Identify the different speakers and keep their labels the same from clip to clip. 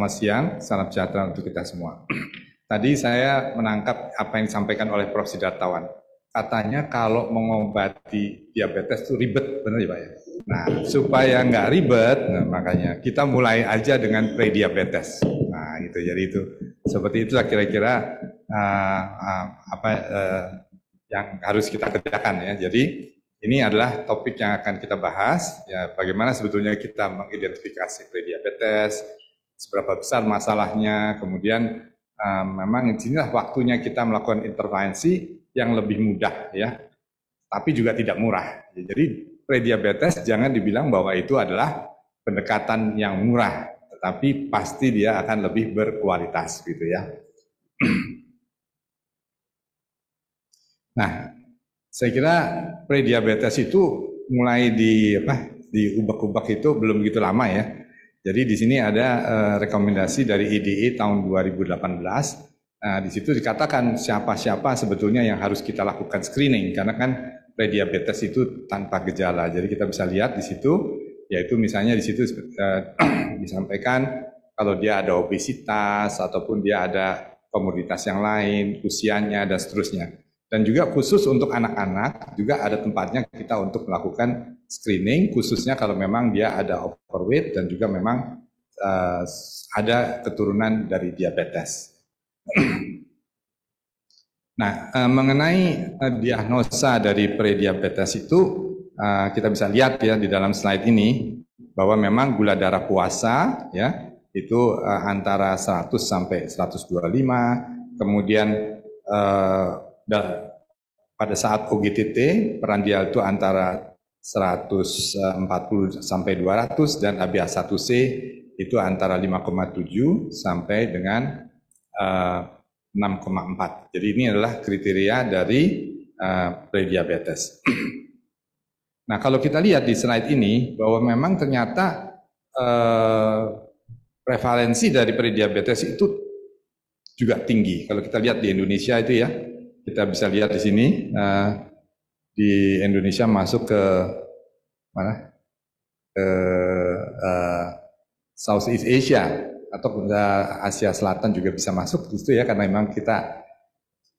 Speaker 1: selamat siang, salam sejahtera untuk kita semua. Tadi saya menangkap apa yang disampaikan oleh Prof. Sidartawan. Katanya kalau mengobati diabetes itu ribet, benar ya Pak ya? Nah, supaya nggak ribet, nah, makanya kita mulai aja dengan prediabetes. Nah, gitu. Jadi itu seperti itulah kira-kira yang harus kita kerjakan ya. Jadi ini adalah topik yang akan kita bahas, ya, bagaimana sebetulnya kita mengidentifikasi prediabetes, seberapa besar masalahnya, kemudian memang inilah waktunya kita melakukan intervensi yang lebih mudah, ya, tapi juga tidak murah. Jadi prediabetes jangan dibilang bahwa itu adalah pendekatan yang murah, tetapi pasti dia akan lebih berkualitas, gitu ya. Nah, saya kira prediabetes itu mulai diubah-ubah itu belum begitu lama ya. Jadi di sini ada rekomendasi dari IDE tahun 2018. Nah, di situ dikatakan siapa-siapa sebetulnya yang harus kita lakukan screening karena kan prediabetes itu tanpa gejala. Jadi kita bisa lihat di situ, yaitu misalnya di situ disampaikan kalau dia ada obesitas ataupun dia ada komoditas yang lain, usianya dan seterusnya. Dan juga khusus untuk anak-anak juga ada tempatnya kita untuk melakukan screening, khususnya kalau memang dia ada overweight dan juga memang ada keturunan dari diabetes. Nah, mengenai diagnosa dari prediabetes itu kita bisa lihat ya di dalam slide ini bahwa memang gula darah puasa ya itu antara 100 sampai 125, kemudian pada saat OGTT prandial itu antara 140 sampai 200 dan ABA1C itu antara 5,7 sampai dengan 6,4. Jadi ini adalah kriteria dari prediabetes. Nah, kalau kita lihat di slide ini bahwa memang ternyata prevalensi dari prediabetes itu juga tinggi. Kalau kita lihat di Indonesia itu ya, kita bisa lihat di sini di Indonesia masuk ke mana? Ke Southeast Asia atau Asia Selatan juga bisa masuk itu ya, karena memang kita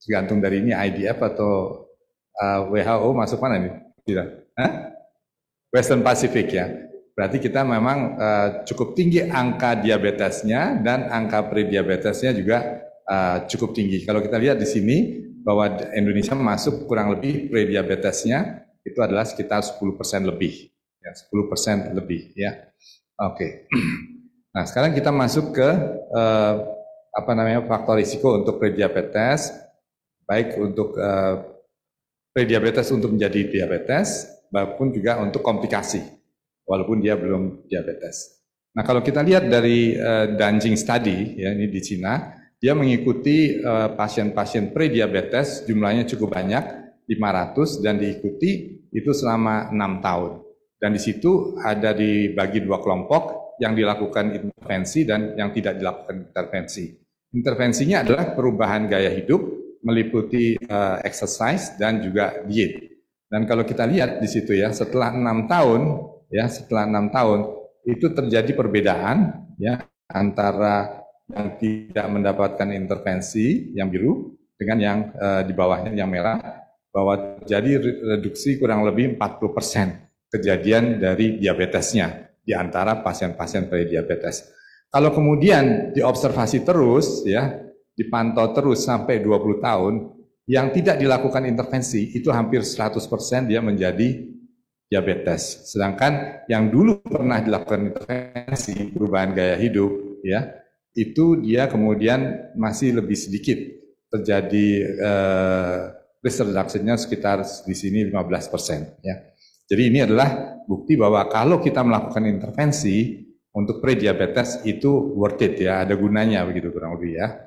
Speaker 1: tergantung dari ini IDF atau WHO masuk mana nih? Tidak. Western Pacific ya. Berarti kita memang cukup tinggi angka diabetesnya dan angka prediabetesnya juga cukup tinggi. Kalau kita lihat di sini bahwa Indonesia masuk kurang lebih prediabetesnya itu adalah sekitar 10% lebih, ya 10% lebih, ya. Oke. Nah sekarang kita masuk ke faktor risiko untuk prediabetes, baik untuk prediabetes untuk menjadi diabetes maupun juga untuk komplikasi, walaupun dia belum diabetes. Nah kalau kita lihat dari Danjing Study, ya ini di Cina. Dia mengikuti pasien-pasien prediabetes, jumlahnya cukup banyak, 500, dan diikuti itu selama 6 tahun. Dan di situ ada dibagi dua kelompok, yang dilakukan intervensi dan yang tidak dilakukan intervensi. Intervensinya adalah perubahan gaya hidup, meliputi exercise dan juga diet. Dan kalau kita lihat di situ ya, setelah 6 tahun, itu terjadi perbedaan ya antara yang tidak mendapatkan intervensi yang biru dengan yang di bawahnya yang merah, bahwa terjadi reduksi kurang lebih 40% kejadian dari diabetesnya di antara pasien-pasien prediabetes. Kalau kemudian diobservasi terus ya, dipantau terus sampai 20 tahun yang tidak dilakukan intervensi itu hampir 100% dia menjadi diabetes. Sedangkan yang dulu pernah dilakukan intervensi perubahan gaya hidup ya, itu dia kemudian masih lebih sedikit terjadi risk reduction-nya sekitar di sini 15% ya. Jadi ini adalah bukti bahwa kalau kita melakukan intervensi untuk prediabetes itu worth it ya, ada gunanya begitu kurang lebih ya.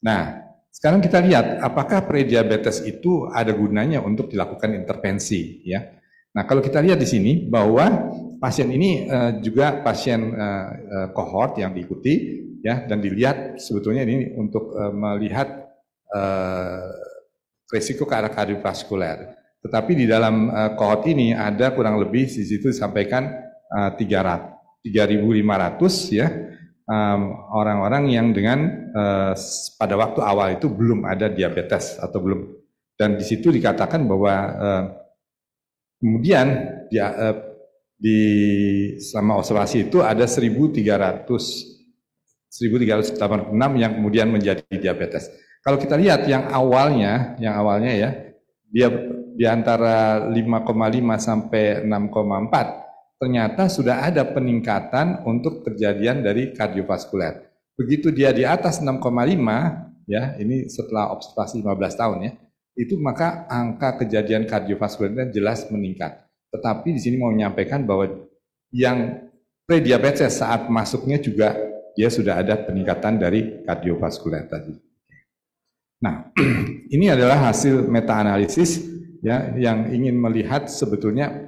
Speaker 1: Nah, sekarang kita lihat apakah prediabetes itu ada gunanya untuk dilakukan intervensi ya. Nah, kalau kita lihat di sini bahwa pasien ini juga pasien cohort yang diikuti ya, dan dilihat sebetulnya ini untuk melihat risiko ke arah kardiovaskuler. Tetapi di dalam cohort ini ada kurang lebih di situ disampaikan 3.500 ya orang-orang yang dengan pada waktu awal itu belum ada diabetes atau belum, dan di situ dikatakan bahwa kemudian selama observasi itu ada 1.386 yang kemudian menjadi diabetes. Kalau kita lihat yang awalnya ya, dia di antara 5,5 sampai 6,4, ternyata sudah ada peningkatan untuk kejadian dari kardiovaskuler. Begitu dia di atas 6,5, ya, ini setelah observasi 15 tahun ya, itu maka angka kejadian kardiovaskulernya jelas meningkat. Tetapi di sini mau menyampaikan bahwa yang prediabetes saat masuknya juga dia sudah ada peningkatan dari kardiovaskuler tadi. Nah, ini adalah hasil meta-analisis ya, yang ingin melihat sebetulnya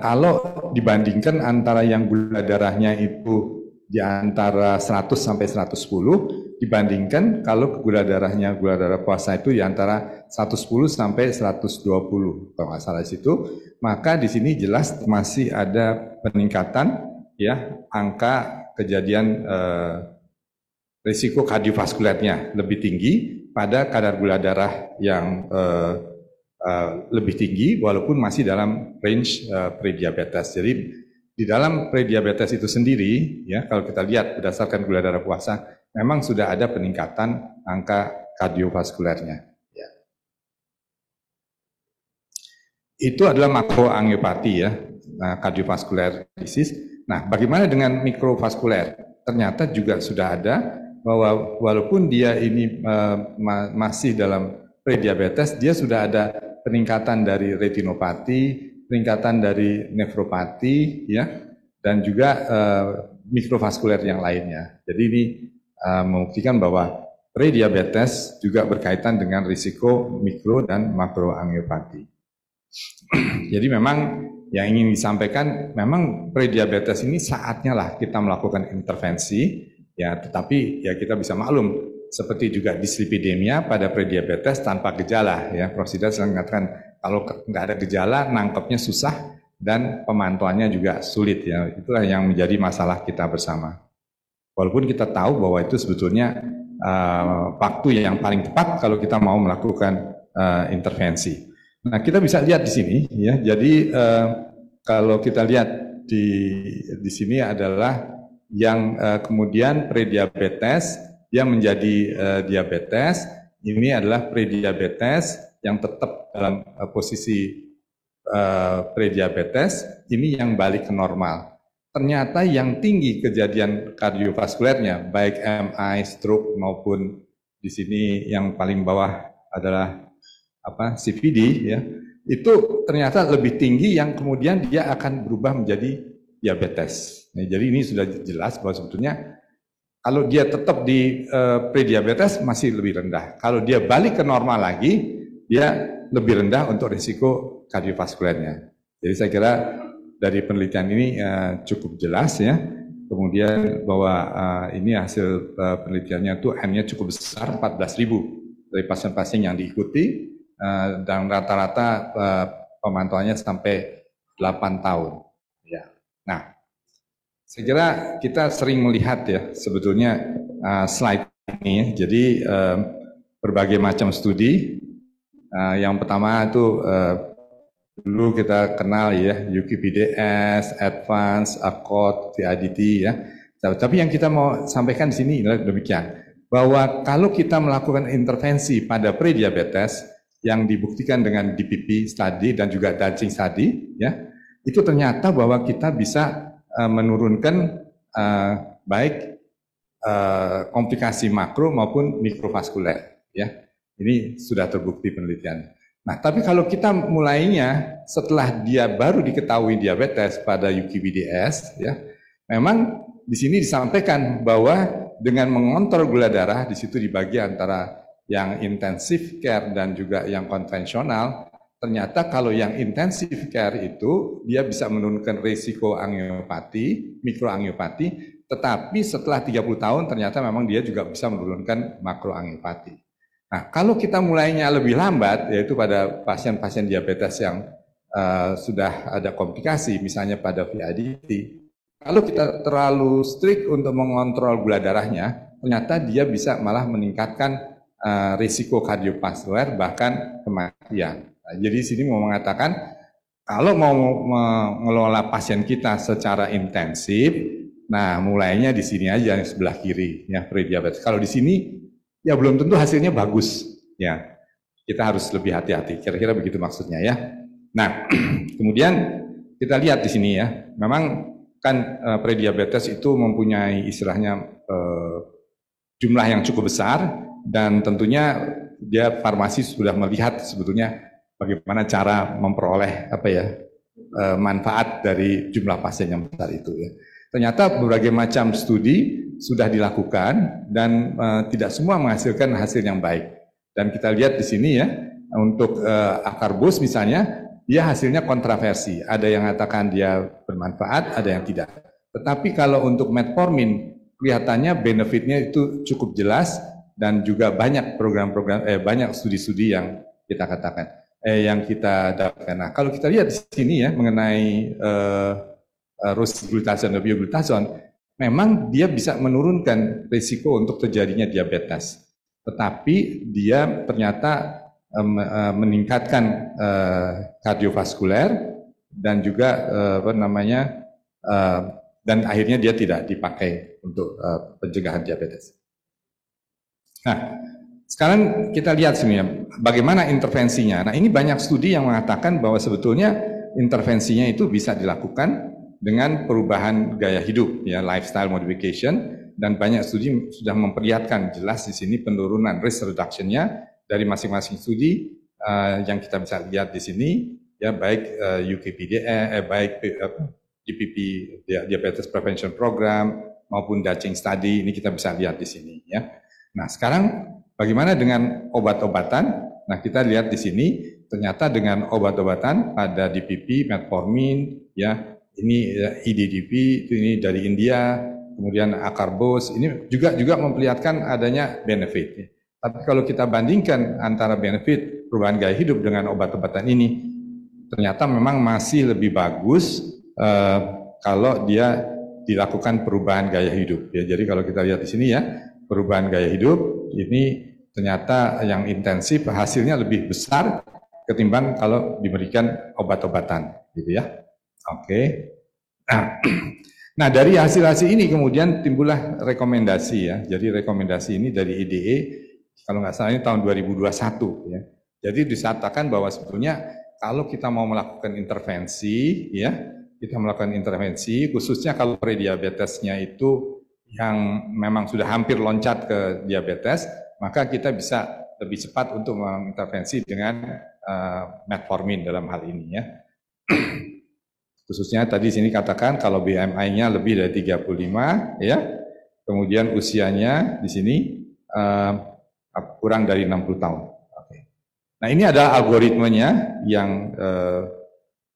Speaker 1: kalau dibandingkan antara yang gula darahnya itu di antara 100 sampai 110, dibandingkan kalau gula darah puasa itu di antara 110 sampai 120, kalau nggak salah situ, maka di sini jelas masih ada peningkatan ya angka kejadian risiko kardiovaskulernya lebih tinggi pada kadar gula darah yang lebih tinggi walaupun masih dalam range prediabetes. Jadi di dalam prediabetes itu sendiri ya, kalau kita lihat berdasarkan gula darah puasa memang sudah ada peningkatan angka kardiovaskulernya ya. Itu adalah makroangiopati ya, kardiovaskuler disease. Nah, bagaimana dengan mikrovaskuler? Ternyata juga sudah ada bahwa walaupun dia ini masih dalam prediabetes, dia sudah ada peningkatan dari retinopati, peningkatan dari nefropati, ya, dan juga mikrovaskuler yang lainnya. Jadi ini membuktikan bahwa prediabetes juga berkaitan dengan risiko mikro dan makroangiopati. Jadi memang yang ingin disampaikan, memang prediabetes ini saatnya lah kita melakukan intervensi. Ya, tetapi ya kita bisa maklum seperti juga dislipidemia pada prediabetes tanpa gejala ya. Prof. Sidat selalu mengatakan kalau nggak ada gejala nangkepnya susah dan pemantauannya juga sulit ya. Itulah yang menjadi masalah kita bersama. Walaupun kita tahu bahwa itu sebetulnya waktu yang paling tepat kalau kita mau melakukan intervensi. Nah, kita bisa lihat di sini ya. Jadi kalau kita lihat di sini adalah yang kemudian prediabetes dia menjadi diabetes. Ini adalah prediabetes yang tetap dalam posisi prediabetes, ini yang balik ke normal. Ternyata yang tinggi kejadian kardiovaskulernya, baik MI, stroke maupun di sini yang paling bawah adalah CVD ya, itu ternyata lebih tinggi yang kemudian dia akan berubah menjadi diabetes. Nah, jadi ini sudah jelas bahwa sebetulnya kalau dia tetap di prediabetes masih lebih rendah. Kalau dia balik ke normal lagi, dia lebih rendah untuk risiko kardiovaskulernya. Jadi saya kira dari penelitian ini cukup jelas ya. Kemudian bahwa ini hasil penelitiannya itu N-nya cukup besar, 14.000 dari pasien-pasien yang diikuti, dan rata-rata pemantauannya sampai 8 tahun. Ya. Nah, saya kira kita sering melihat ya sebetulnya slide ini ya. Jadi berbagai macam studi. Yang pertama itu dulu kita kenal ya UPDS, Advance, ACOT, VIDT ya. Tapi yang kita mau sampaikan di sini adalah demikian, bahwa kalau kita melakukan intervensi pada prediabetes yang dibuktikan dengan DPP study dan juga Dutching study ya, itu ternyata bahwa kita bisa menurunkan baik komplikasi makro maupun mikrovaskuler ya. Ini sudah terbukti penelitian. Nah, tapi kalau kita mulainya setelah dia baru diketahui diabetes pada UPDS ya, memang di sini disampaikan bahwa dengan mengontrol gula darah di situ dibagi antara yang intensive care dan juga yang konvensional. Ternyata kalau yang intensive care itu dia bisa menurunkan risiko angiopati, mikroangiopati, tetapi setelah 30 tahun ternyata memang dia juga bisa menurunkan makroangiopati. Nah, kalau kita mulainya lebih lambat, yaitu pada pasien-pasien diabetes yang sudah ada komplikasi, misalnya pada VIDT, Kalau kita terlalu strict untuk mengontrol gula darahnya, ternyata dia bisa malah meningkatkan risiko kardiovaskuler bahkan kematian. Nah, jadi sini mau mengatakan kalau mau mengelola pasien kita secara intensif, nah mulainya di sini aja yang sebelah kiri ya prediabetes. Kalau di sini ya belum tentu hasilnya bagus ya. Kita harus lebih hati-hati. Kira-kira begitu maksudnya ya. Nah, kemudian kita lihat di sini ya. Memang kan prediabetes itu mempunyai istilahnya jumlah yang cukup besar dan tentunya dia farmasi sudah melihat sebetulnya bagaimana cara memperoleh manfaat dari jumlah pasien yang besar itu ya. Ternyata berbagai macam studi sudah dilakukan dan tidak semua menghasilkan hasil yang baik. Dan kita lihat di sini ya, untuk akarbus misalnya, dia hasilnya kontroversi. Ada yang mengatakan dia bermanfaat, ada yang tidak. Tetapi kalau untuk metformin, kelihatannya benefitnya itu cukup jelas dan juga banyak program-program, banyak studi-studi yang kita katakan, yang kita dapatkan. Nah, kalau kita lihat di sini ya mengenai rosglutason dan bioglutason, memang dia bisa menurunkan risiko untuk terjadinya diabetes. Tetapi dia ternyata meningkatkan kardiovaskuler dan juga dan akhirnya dia tidak dipakai untuk pencegahan diabetes. Nah, sekarang kita lihat sebenarnya bagaimana intervensinya. Nah, ini banyak studi yang mengatakan bahwa sebetulnya intervensinya itu bisa dilakukan dengan perubahan gaya hidup, ya, lifestyle modification. Dan banyak studi sudah memperlihatkan jelas di sini penurunan risk reduction-nya dari masing-masing studi yang kita bisa lihat di sini, ya, baik UKPDE, baik DPP Diabetes Prevention Program maupun Dacheng Study, ini kita bisa lihat di sini, ya. Nah, sekarang bagaimana dengan obat-obatan? Nah, kita lihat di sini ternyata dengan obat-obatan pada DPP, metformin, ya, ini IDDP, ini dari India. Kemudian akarbos ini juga memperlihatkan adanya benefit. Tapi kalau kita bandingkan antara benefit perubahan gaya hidup dengan obat-obatan ini, ternyata memang masih lebih bagus kalau dia dilakukan perubahan gaya hidup. Ya, jadi kalau kita lihat di sini ya, perubahan gaya hidup ini ternyata yang intensif hasilnya lebih besar ketimbang kalau diberikan obat-obatan, gitu ya. Oke. Nah, dari hasil-hasil ini kemudian timbullah rekomendasi ya. Jadi rekomendasi ini dari IDE, kalau nggak salah ini tahun 2021 ya. Jadi disatakan bahwa sebetulnya kalau kita mau melakukan intervensi ya, kita melakukan intervensi khususnya kalau prediabetesnya itu yang memang sudah hampir loncat ke diabetes, maka kita bisa lebih cepat untuk mengintervensi dengan metformin dalam hal ini ya. Khususnya tadi sini katakan kalau BMI-nya lebih dari 35 ya. Kemudian usianya di sini kurang dari 60 tahun. Oke. Nah, ini adalah algoritmenya yang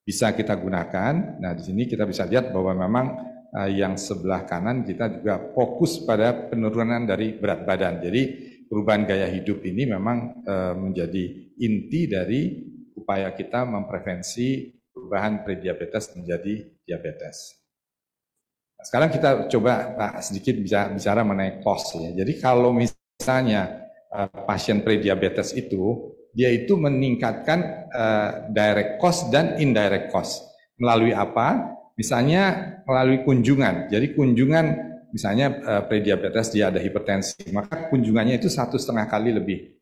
Speaker 1: bisa kita gunakan. Nah, di sini kita bisa lihat bahwa memang yang sebelah kanan kita juga fokus pada penurunan dari berat badan. Jadi perubahan gaya hidup ini memang menjadi inti dari upaya kita memprevensi perubahan prediabetes menjadi diabetes. Nah, sekarang kita coba sedikit bicara mengenai cost ya. Jadi kalau misalnya pasien prediabetes itu, dia itu meningkatkan direct cost dan indirect cost. Melalui apa? Misalnya melalui kunjungan. Jadi kunjungan, misalnya prediabetes dia ada hipertensi, maka kunjungannya itu 1,5 kali lebih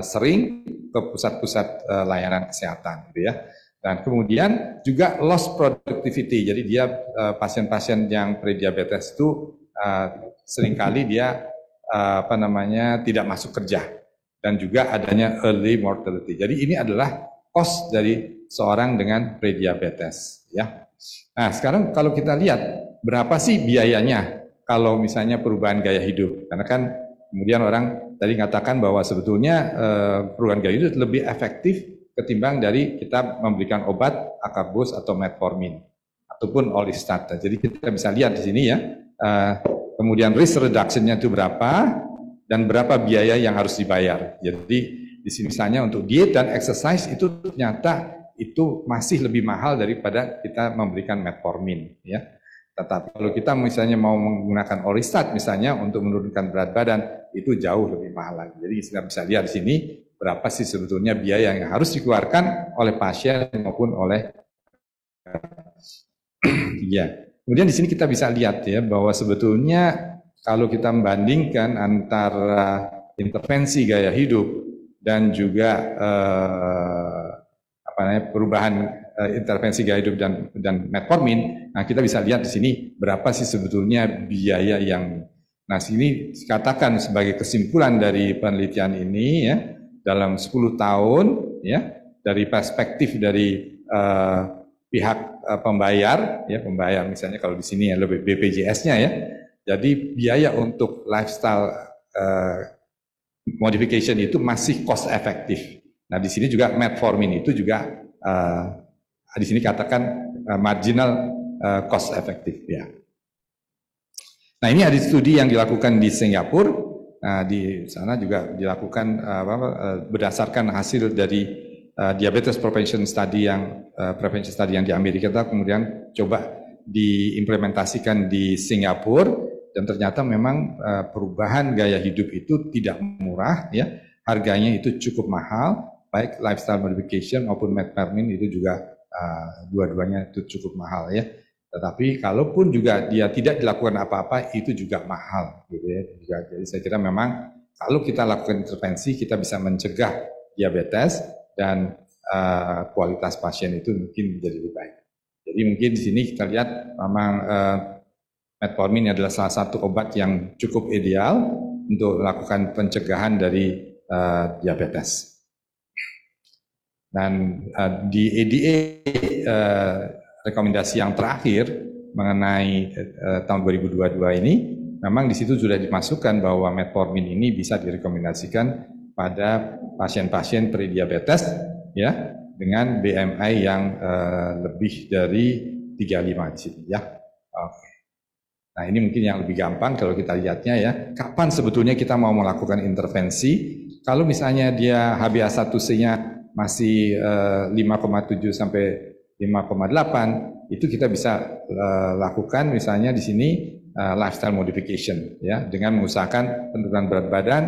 Speaker 1: sering ke pusat-pusat layanan kesehatan, gitu ya. Dan kemudian juga loss productivity. Jadi dia pasien-pasien yang prediabetes itu seringkali dia tidak masuk kerja dan juga adanya early mortality. Jadi ini adalah cost dari seorang dengan prediabetes ya. Nah, sekarang kalau kita lihat berapa sih biayanya kalau misalnya perubahan gaya hidup. Karena kan kemudian orang tadi katakan bahwa sebetulnya perubahan gaya hidup lebih efektif ketimbang dari kita memberikan obat akarbos atau metformin ataupun orlistat. Jadi kita bisa lihat di sini ya, kemudian risk reduction-nya itu berapa dan berapa biaya yang harus dibayar. Jadi di sini misalnya untuk diet dan exercise itu ternyata itu masih lebih mahal daripada kita memberikan metformin ya. Tetapi kalau kita misalnya mau menggunakan Orlistat misalnya untuk menurunkan berat badan, itu jauh lebih mahal lagi. Jadi kita bisa lihat di sini berapa sih sebetulnya biaya yang harus dikeluarkan oleh pasien maupun oleh ya. Kemudian di sini kita bisa lihat ya bahwa sebetulnya kalau kita membandingkan antara intervensi gaya hidup dan juga perubahan intervensi gaya hidup dan metformin, nah kita bisa lihat di sini berapa sih sebetulnya biaya yang, nah sini dikatakan sebagai kesimpulan dari penelitian ini ya, dalam 10 tahun ya, dari perspektif dari pihak pembayar ya, pembayar misalnya kalau di sini ya lebih BPJS-nya ya, jadi biaya untuk lifestyle modification itu masih cost efektif. Nah di sini juga metformin itu juga di sini katakan marginal cost efektif ya. Nah ini ada studi yang dilakukan di Singapura. Nah di sana juga dilakukan berdasarkan hasil dari diabetes prevention study yang di Amerika, kemudian coba diimplementasikan di Singapura, dan ternyata memang perubahan gaya hidup itu tidak murah ya, harganya itu cukup mahal. Baik lifestyle modification maupun metformin itu juga dua-duanya itu cukup mahal ya. Tetapi kalaupun juga dia tidak dilakukan apa-apa itu juga mahal gitu ya. Jadi saya kira memang kalau kita lakukan intervensi kita bisa mencegah diabetes dan kualitas pasien itu mungkin menjadi lebih baik. Jadi mungkin di sini kita lihat memang metformin adalah salah satu obat yang cukup ideal untuk melakukan pencegahan dari diabetes. Dan di ADA rekomendasi yang terakhir mengenai tahun 2022 ini, memang di situ sudah dimasukkan bahwa metformin ini bisa direkomendasikan pada pasien-pasien prediabetes ya, dengan BMI yang lebih dari 35 ya. Oke. Nah ini mungkin yang lebih gampang kalau kita lihatnya ya, kapan sebetulnya kita mau melakukan intervensi. Kalau misalnya dia HbA1c-nya masih 5,7 sampai 5,8, itu kita bisa lakukan misalnya di sini lifestyle modification ya, dengan mengusahakan penurunan berat badan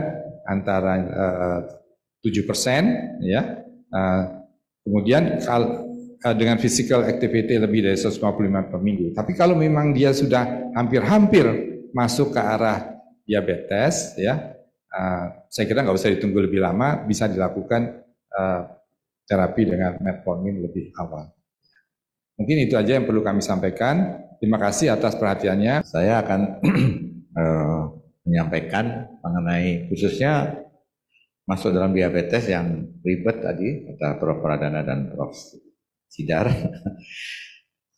Speaker 1: antara 7% ya. Kemudian dengan physical activity lebih dari 150 per minggu. Tapi kalau memang dia sudah hampir-hampir masuk ke arah diabetes ya, saya kira nggak usah ditunggu lebih lama, bisa dilakukan terapi dengan metformin lebih awal. Mungkin itu aja yang perlu kami sampaikan. Terima kasih atas perhatiannya.
Speaker 2: Saya akan menyampaikan mengenai khususnya masuk dalam diabetes yang ribet tadi, kata Prof. Pradana dan Prof. Sidar,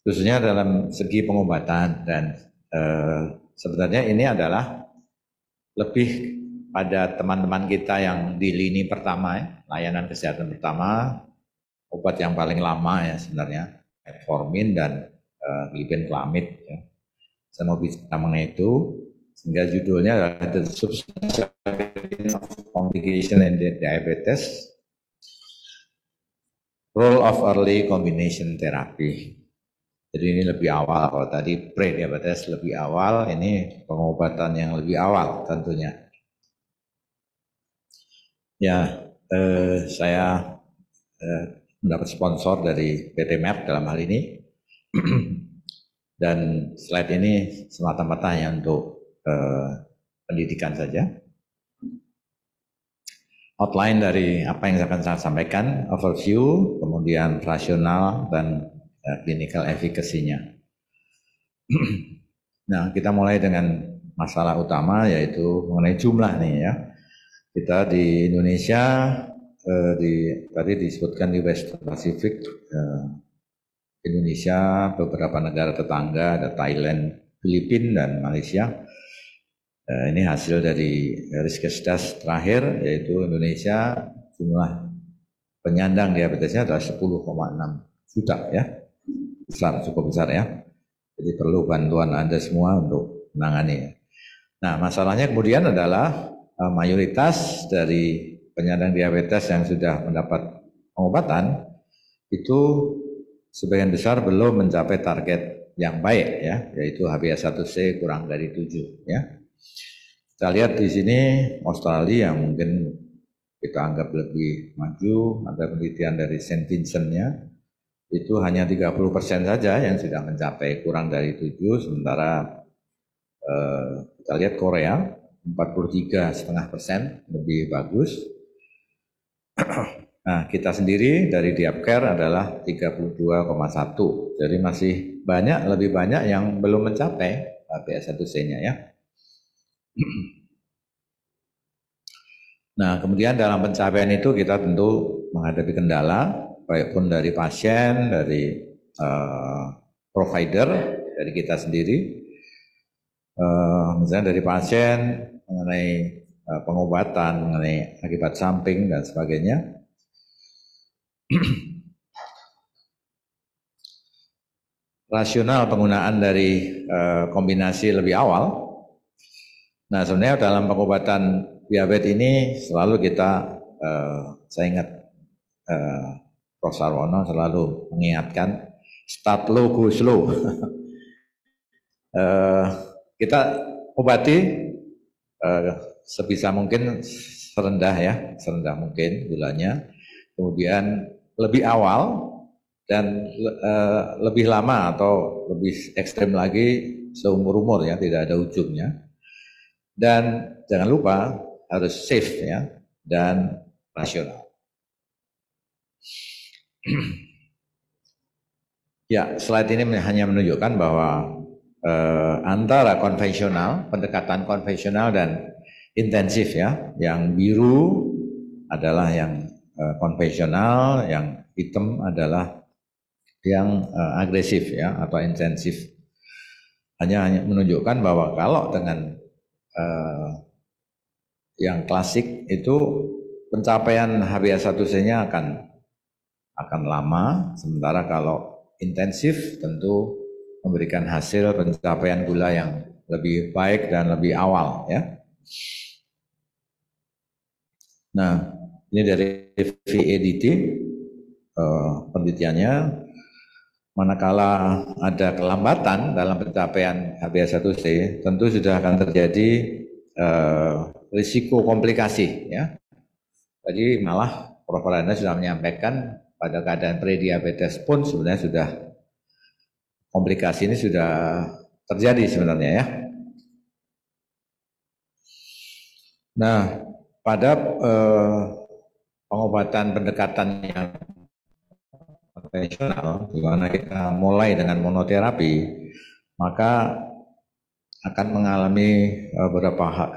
Speaker 2: khususnya dalam segi pengobatan, dan sebenarnya ini adalah lebih pada teman-teman kita yang di lini pertama ya, layanan kesehatan pertama, obat yang paling lama ya sebenarnya, metformin dan glibenclamide ya. Saya mau bicara mengenai itu, sehingga judulnya adalah The Substantial Complication in Diabetes, Role of Early Combination Therapy. Jadi ini lebih awal, kalau tadi pre-diabetes lebih awal, ini pengobatan yang lebih awal tentunya. Ya, saya mendapat sponsor dari PT Merck dalam hal ini, dan slide ini semata-mata hanya untuk pendidikan saja. Outline dari apa yang akan saya sampaikan, overview, kemudian rasional dan clinical efficacy-nya. Nah, kita mulai dengan masalah utama, yaitu mengenai jumlah nih ya. Kita di Indonesia, tadi disebutkan di West Pacific, Indonesia, beberapa negara tetangga, ada Thailand, Filipina, dan Malaysia. Ini hasil dari Riskesdas terakhir, yaitu Indonesia jumlah penyandang diabetesnya adalah 10,6 juta ya, besar, cukup besar ya. Jadi perlu bantuan Anda semua untuk menangani. Nah, masalahnya kemudian adalah mayoritas dari penyandang diabetes yang sudah mendapat pengobatan itu sebagian besar belum mencapai target yang baik ya, yaitu HbA1c kurang dari 7 ya. Kita lihat di sini Australia yang mungkin kita anggap lebih maju, ada penelitian dari Saint Vincent-nya itu hanya 30% saja yang sudah mencapai kurang dari 7, sementara kita lihat Korea 43,5% lebih bagus. Nah, kita sendiri dari Diabcare adalah 32,1. Jadi masih lebih banyak yang belum mencapai HbA1c-nya ya. Nah, kemudian dalam pencapaian itu kita tentu menghadapi kendala, baik pun dari pasien, dari provider, dari kita sendiri. Misalnya dari pasien mengenai pengobatan, mengenai akibat samping dan sebagainya. Rasional penggunaan dari kombinasi lebih awal. Nah, sebenarnya dalam pengobatan diabetes ini selalu kita, saya ingat Prof. Sarwono selalu mengingatkan start low, go slow. Kita obati sebisa mungkin serendah mungkin gulanya, kemudian lebih awal dan lebih lama atau lebih ekstrem lagi seumur-umur ya, tidak ada ujungnya. Dan jangan lupa harus safe ya dan rasional. Ya, slide ini hanya menunjukkan bahwa antara pendekatan konvensional dan intensif ya, yang biru adalah yang konvensional, yang hitam adalah yang agresif ya atau intensif. Hanya menunjukkan bahwa kalau dengan yang klasik itu pencapaian HbA1c-nya akan lama, sementara kalau intensif tentu memberikan hasil pencapaian gula yang lebih baik dan lebih awal ya. Nah, ini dari VEDT penelitiannya, manakala ada kelambatan dalam pencapaian HbA1c tentu sudah akan terjadi risiko komplikasi ya. Tadi malah Prof. Randa sudah menyampaikan pada keadaan prediabetes pun sebenarnya sudah komplikasi ini sudah terjadi sebenarnya ya. Nah, pada pengobatan pendekatan yang konvensional, di mana kita mulai dengan monoterapi, maka akan mengalami beberapa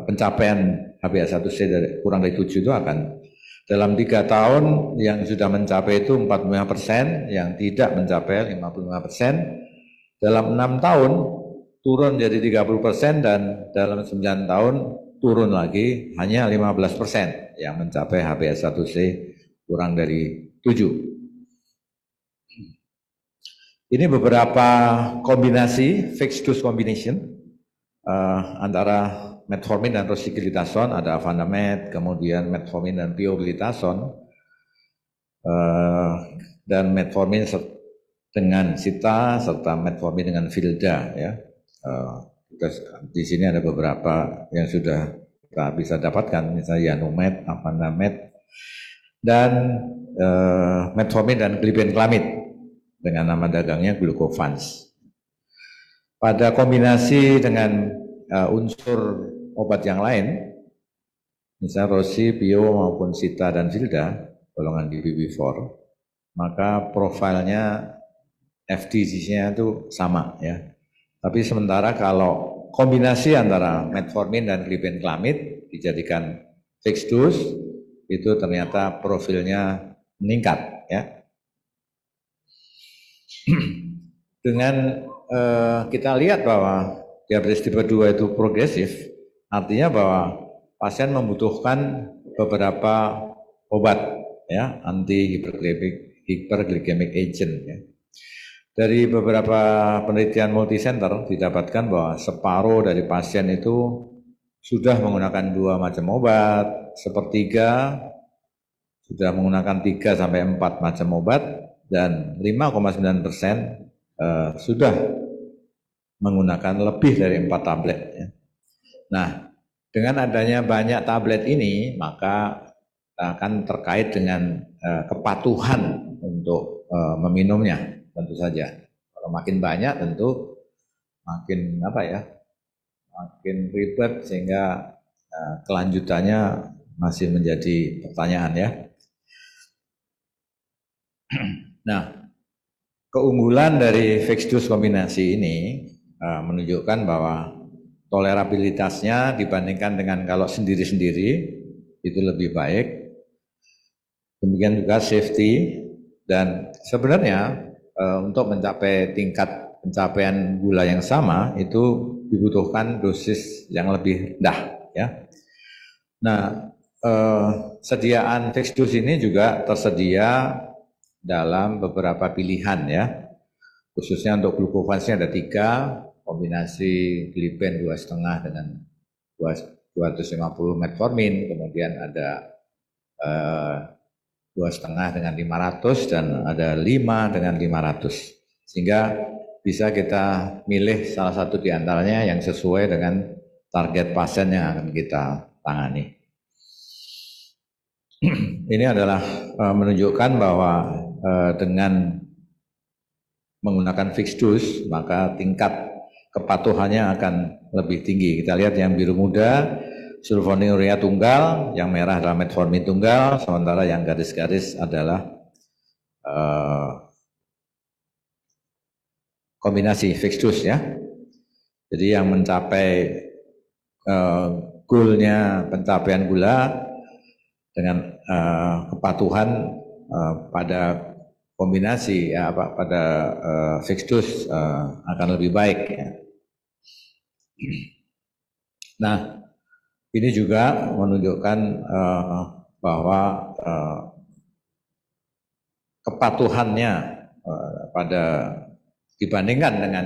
Speaker 2: pencapaian HbA1c kurang dari 7 itu akan dalam 3 tahun yang sudah mencapai itu 45%, yang tidak mencapai 55%, dalam 6 tahun turun jadi 30%, dan dalam 9 tahun turun lagi hanya 15% yang mencapai HbA1c kurang dari 7. Ini beberapa kombinasi, fixed dose combination antara metformin dan rosiglitazone, ada Avanamed, kemudian metformin dan pioglitazone, dan metformin dengan Sita serta metformin dengan Vilda ya. Di sini ada beberapa yang sudah kita bisa dapatkan, misalnya Yanumed, Avanamed, dan metformin dan glibenclamid dengan nama dagangnya Glucovans. Pada kombinasi dengan unsur obat yang lain, misalnya Rosi, Pio maupun Sita dan Vilda, golongan DPP4, maka profilnya FDG-nya itu sama ya. Tapi sementara kalau kombinasi antara metformin dan glibenclamid dijadikan fixed dose, itu ternyata profilnya meningkat ya. Dengan kita lihat bahwa diabetes tipe 2 itu progresif, artinya bahwa pasien membutuhkan beberapa obat ya, anti hyperglycemic agent ya. Dari beberapa penelitian multicenter didapatkan bahwa separuh dari pasien itu sudah menggunakan 2 macam obat, sepertiga sudah menggunakan 3 sampai 4 macam obat, dan 5,9% sudah menggunakan lebih dari 4 tablet. Ya. Nah, dengan adanya banyak tablet ini, maka akan terkait dengan kepatuhan untuk meminumnya, tentu saja. Kalau makin banyak, tentu makin makin ribet, sehingga kelanjutannya masih menjadi pertanyaan ya. Nah, keunggulan dari fixed dose kombinasi ini menunjukkan bahwa tolerabilitasnya dibandingkan dengan kalau sendiri-sendiri itu lebih baik. Demikian juga safety, dan sebenarnya untuk mencapai tingkat pencapaian gula yang sama itu dibutuhkan dosis yang lebih rendah ya. Nah, sediaan fixed dose ini juga tersedia dalam beberapa pilihan ya. Khususnya untuk glukofansnya ada 3, kombinasi glipen 2,5 dengan 250 metformin, kemudian ada 2,5 dengan 500, dan ada 5 dengan 500. Sehingga bisa kita milih salah satu di antaranya yang sesuai dengan target pasien yang akan kita tangani. Ini adalah menunjukkan bahwa dengan menggunakan fixed dose, maka tingkat kepatuhannya akan lebih tinggi. Kita lihat yang biru muda, sulfonylurea tunggal, yang merah adalah metformin tunggal, sementara yang garis-garis adalah kombinasi fixed dose ya. Jadi yang mencapai goalnya pencapaian gula dengan kepatuhan pada kombinasi ya, pada fixed dose akan lebih baik ya. Nah, ini juga menunjukkan bahwa kepatuhannya pada dibandingkan dengan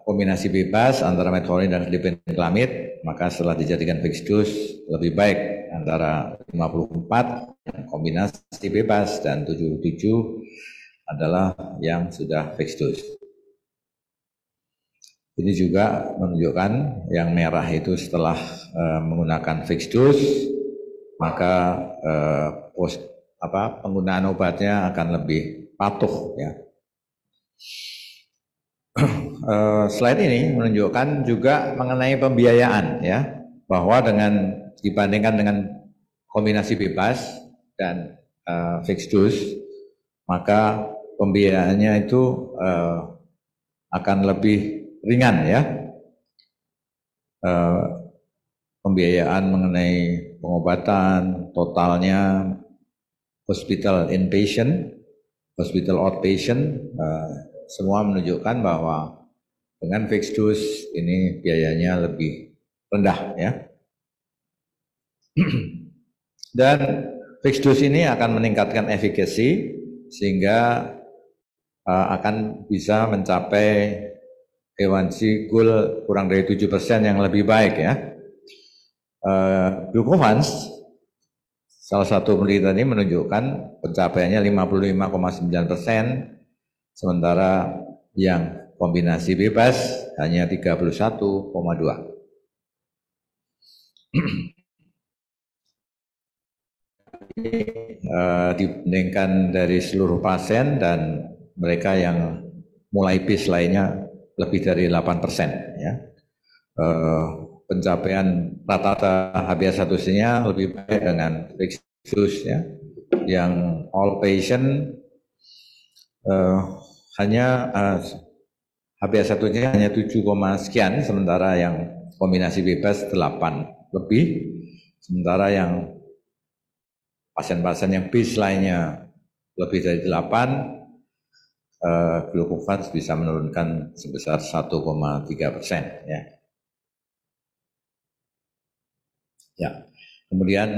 Speaker 2: kombinasi bebas antara metformin dan glibenclamid, maka setelah dijadikan fixed dose lebih baik antara 54 kombinasi bebas dan 77 adalah yang sudah fixed dose. Ini juga menunjukkan yang merah itu setelah menggunakan fixed dose, maka penggunaan obatnya akan lebih patuh ya. Slide ini menunjukkan juga mengenai pembiayaan ya, bahwa dibandingkan dengan kombinasi bebas dan fixed dose, maka pembiayaannya itu akan lebih ringan ya. Pembiayaan mengenai pengobatan totalnya, hospital inpatient, hospital outpatient, semua menunjukkan bahwa dengan fixed dose ini biayanya lebih rendah ya. Dan fixed dose ini akan meningkatkan efikasi sehingga akan bisa mencapai A1C goal kurang dari 7% yang lebih baik ya. Glucovans, salah satu penelitian ini menunjukkan pencapaiannya 55,9%, sementara yang kombinasi bebas hanya 31,2. Dibandingkan dari seluruh pasien dan mereka yang mulai baseline-nya lebih dari 8% ya. Pencapaian rata-rata HbA1c-nya lebih baik dengan fixed dose ya. Yang all patient hanya HbA1c-nya hanya 7, sekian, sementara yang kombinasi bebas 8 lebih, sementara yang pasien-pasien yang baseline-nya lebih dari 8, glucovans bisa menurunkan sebesar 1,3% ya. Ya. Kemudian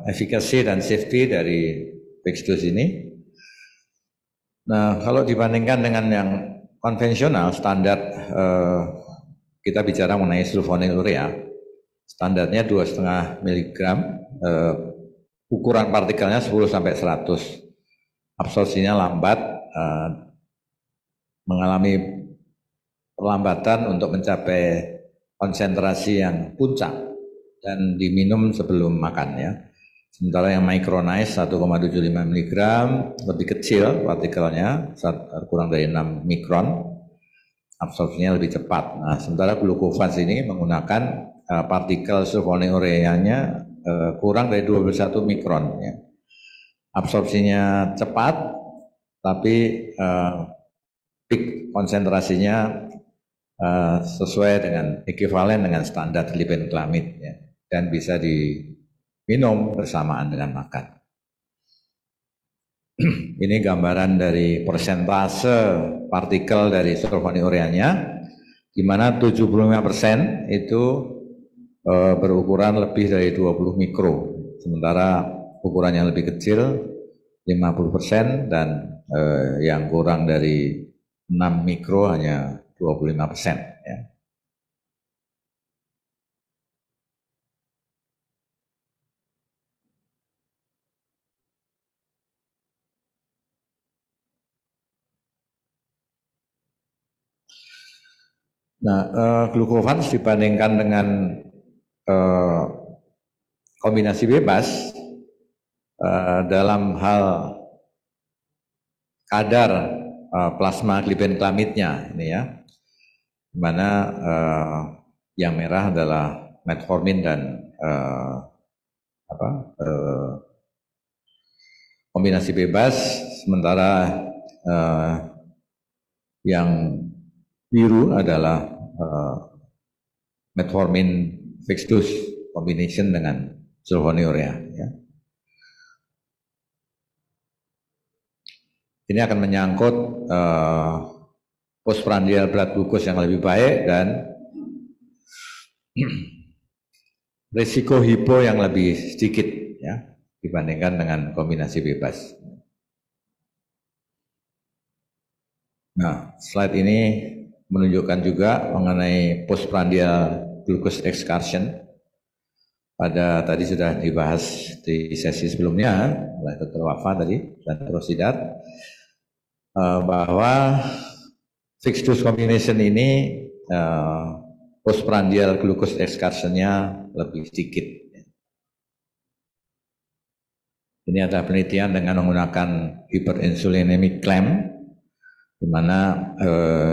Speaker 2: efikasi dan safety dari fixed dose ini. Nah, kalau dibandingkan dengan yang konvensional standar, kita bicara mengenai sulfonylurea, standarnya 2,5 mg, ukuran partikelnya 10 sampai 100, absorpsinya lambat, mengalami perlambatan untuk mencapai konsentrasi yang puncak dan diminum sebelum makan ya. Sementara yang micronized 1,75 mg lebih kecil partikelnya, kurang dari 6 mikron, absorpsinya lebih cepat. Nah, sementara glucovans ini menggunakan partikel sulfonylureanya kurang dari 21 mikron ya. Absorpsinya cepat, tapi peak konsentrasinya sesuai dengan ekivalen dengan standar glibenclamid ya, dan bisa diminum bersamaan dengan makan. Ini gambaran dari persentase partikel dari sulfonylureanya, di mana 75% itu berukuran lebih dari 20 mikro, sementara ukuran yang lebih kecil 50% dan yang kurang dari 6 mikro hanya 25% ya. Nah, glucovans dibandingkan dengan kombinasi bebas dalam hal kadar plasma glibenclamidnya ini ya, di mana yang merah adalah metformin dan kombinasi bebas, sementara yang biru adalah metformin fixed dose combination dengan sulfonylurea ya. Ini akan menyangkut postprandial blood glucose yang lebih baik dan risiko hipo yang lebih sedikit ya dibandingkan dengan kombinasi bebas. Nah, slide ini menunjukkan juga mengenai postprandial glucose excursion. Tadi sudah dibahas di sesi sebelumnya oleh Dr. Wafa tadi dan Prof. Sidar, bahwa fixed dose combination ini postprandial glucose excursion-nya lebih sedikit. Ini adalah penelitian dengan menggunakan hyperinsulinemic clamp, di mana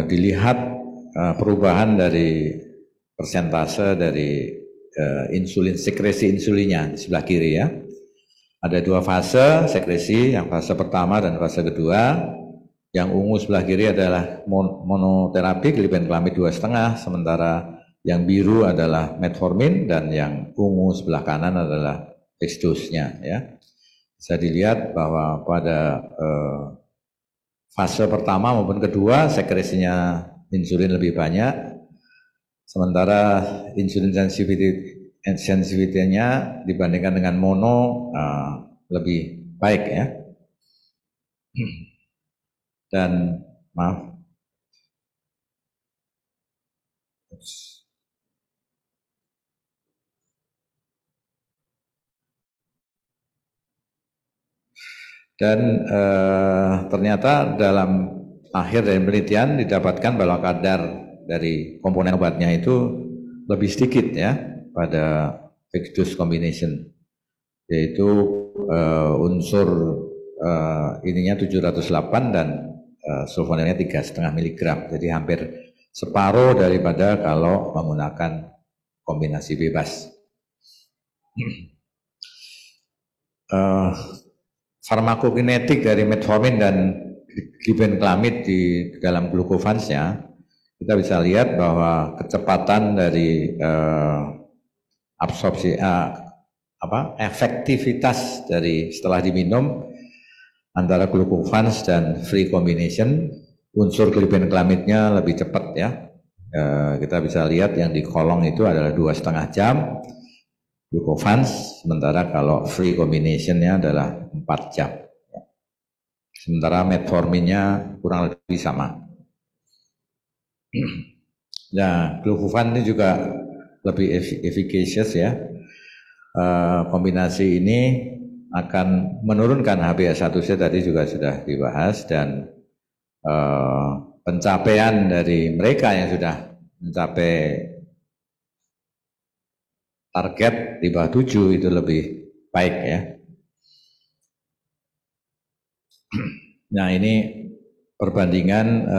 Speaker 2: dilihat perubahan dari persentase dari insulin, sekresi insulinnya di sebelah kiri ya. Ada dua fase sekresi, yang fase pertama dan fase kedua. Yang ungu sebelah kiri adalah monoterapi glibenclamid 2,5, sementara yang biru adalah metformin dan yang ungu sebelah kanan adalah fixed dose-nya ya. Bisa dilihat bahwa pada fase pertama maupun kedua sekresinya insulin lebih banyak, sementara insulin sensitivity-nya dibandingkan dengan mono lebih baik ya. Dan maaf, dan ternyata dalam akhir dari penelitian didapatkan bahwa kadar dari komponen obatnya itu lebih sedikit ya pada fixed dose combination, yaitu unsur ininya 708 dan sulfonylurea 3,5 mg, jadi hampir separuh daripada kalau menggunakan kombinasi bebas. Farmakokinetik dari metformin dan glibenclamid di dalam glucovansnya, kita bisa lihat bahwa kecepatan dari absorpsi efektivitas dari setelah diminum antara glucovans dan free combination, unsur glibenclamidnya lebih cepat ya. Kita bisa lihat yang di kolong itu adalah 2,5 jam glucovans, sementara kalau free combinationnya adalah 4 jam. Sementara metforminnya kurang lebih sama. Nah, glucovans ini juga lebih efficacious ya. Kombinasi ini akan menurunkan HbA1c, tadi juga sudah dibahas, dan pencapaian dari mereka yang sudah mencapai target di bawah 7 itu lebih baik ya. Nah ini perbandingan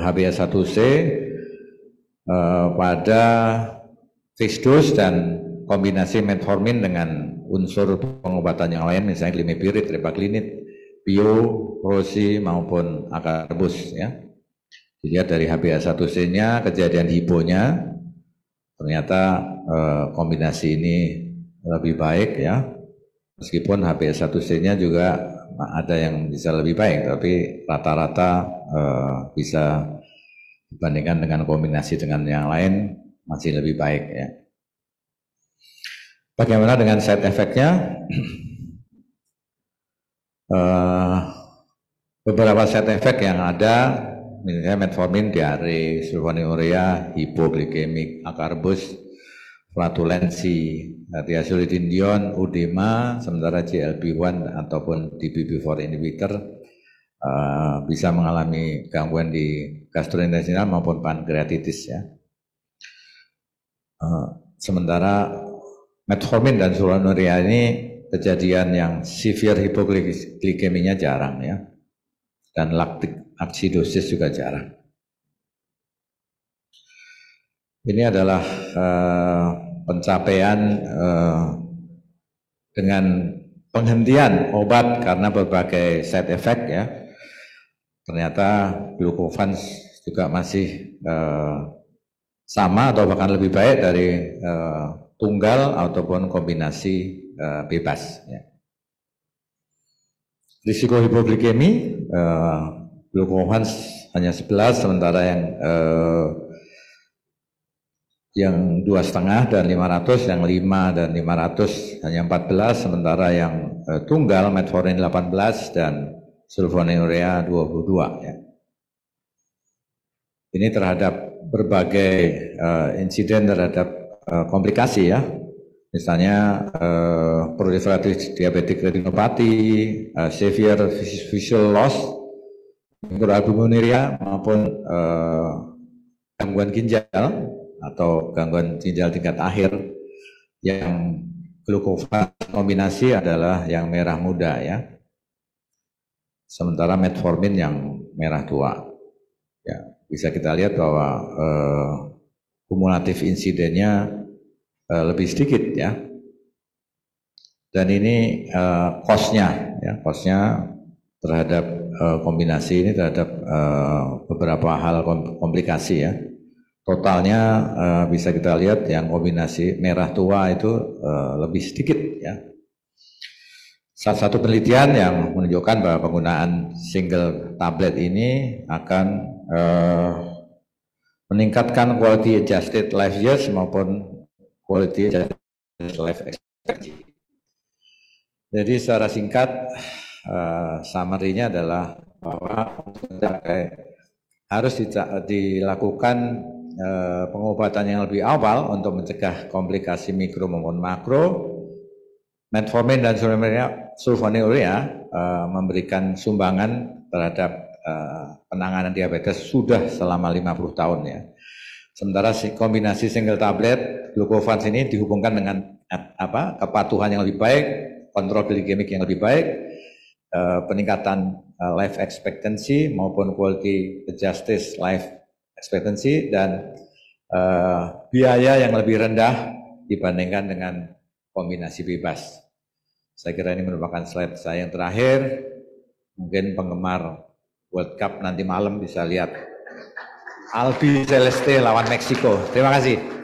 Speaker 2: HbA1c pada fixed dose dan kombinasi metformin dengan unsur pengobatan yang lain, misalnya glimepiride, ribaglinid, bio, rosi maupun akarbus ya. Dilihat dari HbA1c-nya, kejadian hiponya, ternyata kombinasi ini lebih baik ya. Meskipun HbA1c-nya juga ada yang bisa lebih baik, tapi rata-rata bisa dibandingkan dengan kombinasi dengan yang lain masih lebih baik ya. Bagaimana dengan side effect-nya? Beberapa side effect yang ada, misalnya metformin, diare, sulfonylurea, hipoglikemik, akarbus, flatulensi, triacylidindion, udema, sementara GLP-1 ataupun DPP-4 inhibitor bisa mengalami gangguan di gastrointestinal maupun pankreatitis ya. Sementara metformin dan sulfonylurea ini kejadian yang severe hipoglikeminya jarang ya, dan lactic acidosis juga jarang. Ini adalah pencapaian dengan penghentian obat karena berbagai side effect ya. Ternyata glucovans juga masih sama atau bahkan lebih baik dari tunggal ataupun kombinasi bebas ya. Risiko hipoglikemi, glucovans hanya 11, sementara yang 2,5 dan 500, yang 5 dan 500 hanya 14, sementara yang tunggal metformin 18 dan sulfonylurea 22 ya. Ini terhadap berbagai insiden terhadap komplikasi ya, misalnya proliferatif diabetic retinopathy, severe visual loss, mikroalbuminuria maupun gangguan ginjal atau gangguan ginjal tingkat akhir. Yang glucovans kombinasi adalah yang merah muda ya, sementara metformin yang merah tua ya. Bisa kita lihat bahwa kumulatif insidennya lebih sedikit ya, dan ini cost-nya ya, cost-nya terhadap kombinasi ini terhadap beberapa hal komplikasi ya. Totalnya bisa kita lihat yang kombinasi merah tua itu lebih sedikit ya. Salah satu penelitian yang menunjukkan bahwa penggunaan single tablet ini akan meningkatkan quality adjusted life years maupun quality adjusted life expectancy. Jadi secara singkat summary-nya adalah bahwa harus dilakukan pengobatan yang lebih awal untuk mencegah komplikasi mikro maupun makro. Metformin dan sulfonylurea memberikan sumbangan terhadap penanganan diabetes sudah selama 50 tahun ya. Sementara kombinasi single tablet glucovans ini dihubungkan dengan kepatuhan yang lebih baik, kontrol glikemik yang lebih baik, peningkatan life expectancy maupun quality adjusted life expectancy, dan biaya yang lebih rendah dibandingkan dengan kombinasi bebas. Saya kira ini merupakan slide saya yang terakhir. Mungkin penggemar World Cup nanti malam bisa lihat Albi Celeste lawan Meksiko. Terima kasih.